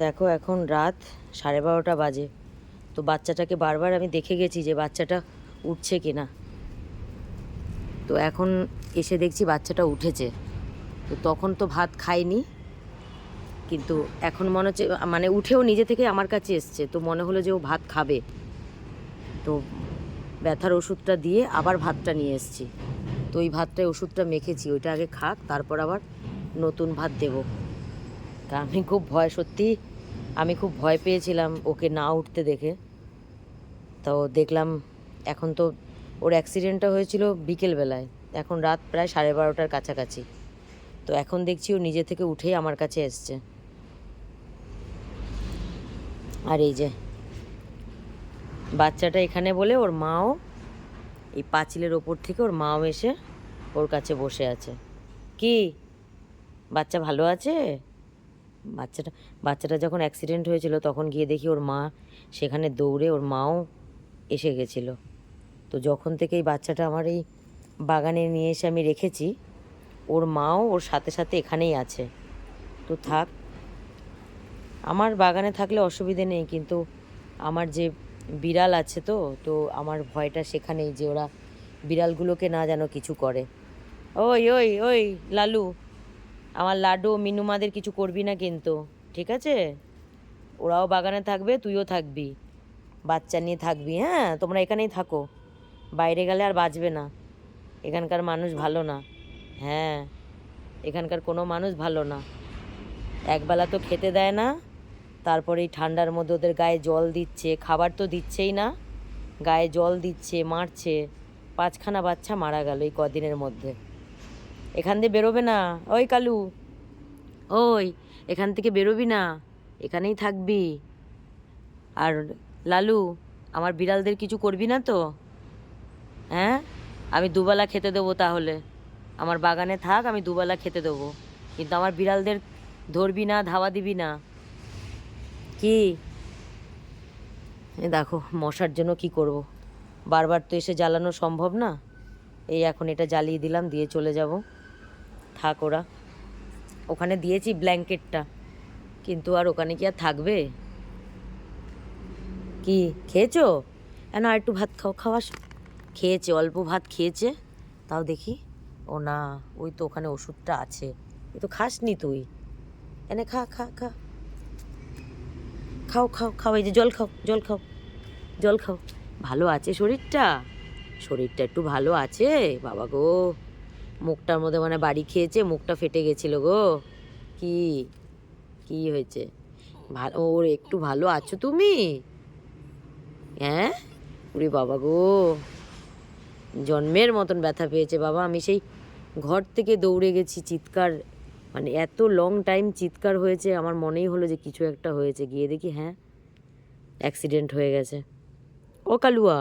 দেখো এখন রাত 12:30 বাজে। তো বাচ্চাটাকে বারবার আমি দেখে গেছি যে বাচ্চাটা উঠছে কিনা। তো এখন এসে দেখছি বাচ্চাটা উঠেছে। তো তখন তো ভাত খাইনি, কিন্তু এখন মনে হচ্ছে মানে উঠেও নিজে থেকে আমার কাছে এসছে। তো মনে হলো যে ও ভাত খাবে, তো ব্যথার ওষুধটা দিয়ে আবার ভাতটা নিয়ে এসেছি। তো ওই ভাতটায় ওষুধটা মেখেছি, ওইটা আগে খাক, তারপর আবার নতুন ভাত দেবো। তা আমি খুব ভয়, সত্যি আমি খুব ভয় পেয়েছিলাম ওকে না উঠতে দেখে। তো দেখলাম এখন তো ওর অ্যাক্সিডেন্টটা হয়েছিল বিকেলবেলায়, এখন রাত প্রায় 12:30টার কাছাকাছি। তো এখন দেখছি ও নিজে থেকে উঠেই আমার কাছে এসছে। আর এই যে বাচ্চাটা এখানে বলে ওর মাও এই পাঁচিলের ওপর থেকে ওর মাও এসে ওর কাছে বসে আছে। কি বাচ্চা ভালো আছে? বাচ্চাটা বাচ্চাটা যখন অ্যাক্সিডেন্ট হয়েছিল তখন গিয়ে দেখি ওর মা সেখানে দৌড়ে, ওর মাও এসে গেছিলো। তো যখন থেকে এই বাচ্চাটা আমার এই বাগানে নিয়ে এসে আমি রেখেছি, ওর মাও ওর সাথে সাথে এখানেই আছে। তো থাক, আমার বাগানে থাকলে অসুবিধে নেই, কিন্তু আমার যে বিড়াল আছে, তো আমার ভয়টা সেখানেই যে ওরা বিড়ালগুলোকে না যেন কিছু করে। ওই ওই ওই লালু, আমার লাড্ডু মিনুমাদের কিছু করবি না কিন্তু, ঠিক আছে? ওরাও বাগানে থাকবে, তুইও থাকবি, বাচ্চা নিয়ে থাকবি। হ্যাঁ, তোমরা এখানেই থাকো, বাইরে গেলে আর বাঁচবে না। এখানকার মানুষ ভালো না। হ্যাঁ, এখানকার কোনো মানুষ ভালো না। একবেলা তো খেতে দেয় না, তারপরে এই ঠান্ডার মধ্যে ওদের গায়ে জল দিচ্ছে, খাবার তো দিচ্ছেই না, গায়ে জল দিচ্ছে, মারছে। 5খানা বাচ্চা মারা গেল এই কদিনের মধ্যে। এখান দিয়ে বেরোবে না, ওই কালু, ওই এখান থেকে বেরোবি না, এখানেই থাকবি। আর লালু, আমার বিড়ালদের কিছু করবি না তো? হ্যাঁ, আমি দুবেলা খেতে দেবো, তাহলে আমার বাগানে থাক, আমি দুবেলা খেতে দেবো, কিন্তু আমার বিড়ালদের ধরবি না, ধাওয়া দিবি না। কি দেখো মশার জন্য কি করব, বারবার তো এসে জ্বালানো সম্ভব না। এই এখন এটা জ্বালিয়ে দিলাম, দিয়ে চলে যাব। থাক ওরা, ওখানে দিয়েছি ব্ল্যাঙ্কেটটা, কিন্তু আর ওখানে কি আর থাকবে? কি খেয়েছো? কেন আর একটু ভাত খাও, খাওয়া খেয়েছে, অল্প ভাত খেয়েছে। তাও দেখি, ও না, ওই তো ওখানে ওষুধটা আছে, এ তো খাসনি তুই। এনে খা খা খা, খাও খাও খাও, এই যে জল খাও, জল খাও, জল খাও। ভালো আছে শরীরটা? শরীরটা একটু ভালো আছে বাবা গো। মুখটার মধ্যে মানে বাড়ি খেয়েছে, মুখটা ফেটে গেছিল গো। কি কি হয়েছে? ভালো, ওর একটু ভালো আছো তুমি? হ্যাঁ, ওরে বাবা গো, জন্মের মতন ব্যথা পেয়েছে বাবা। আমি সেই ঘর থেকে দৌড়ে গেছি, চিৎকার, মানে এত লং টাইম চিৎকার হয়েছে, আমার মনেই হলো যে কিছু একটা হয়েছে। গিয়ে দেখি হ্যাঁ, অ্যাক্সিডেন্ট হয়ে গেছে। ও কালুয়া,